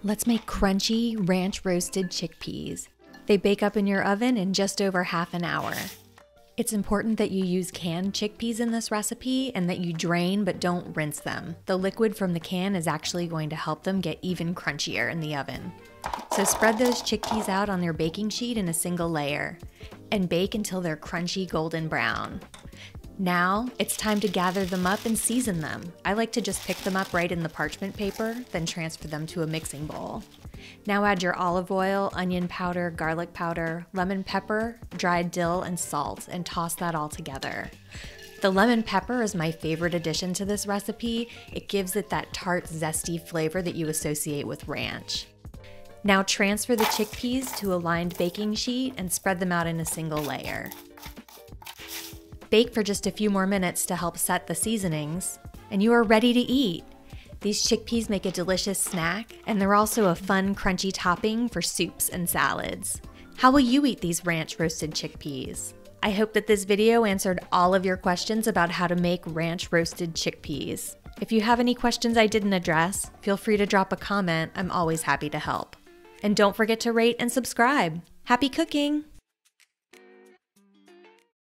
Let's make crunchy, ranch-roasted chickpeas. They bake up in your oven in just over half an hour. It's important that you use canned chickpeas in this recipe and that you drain but don't rinse them. The liquid from the can is actually going to help them get even crunchier in the oven. So spread those chickpeas out on your baking sheet in a single layer and bake until they're crunchy golden brown. Now, it's time to gather them up and season them. I like to just pick them up right in the parchment paper, then transfer them to a mixing bowl. Now add your olive oil, onion powder, garlic powder, lemon pepper, dried dill, and salt, and toss that all together. The lemon pepper is my favorite addition to this recipe. It gives it that tart, zesty flavor that you associate with ranch. Now transfer the chickpeas to a lined baking sheet and spread them out in a single layer. Bake for just a few more minutes to help set the seasonings, and you are ready to eat. These chickpeas make a delicious snack, and they're also a fun, crunchy topping for soups and salads. How will you eat these ranch-roasted chickpeas? I hope that this video answered all of your questions about how to make ranch-roasted chickpeas. If you have any questions I didn't address, feel free to drop a comment. I'm always happy to help. And don't forget to rate and subscribe. Happy cooking!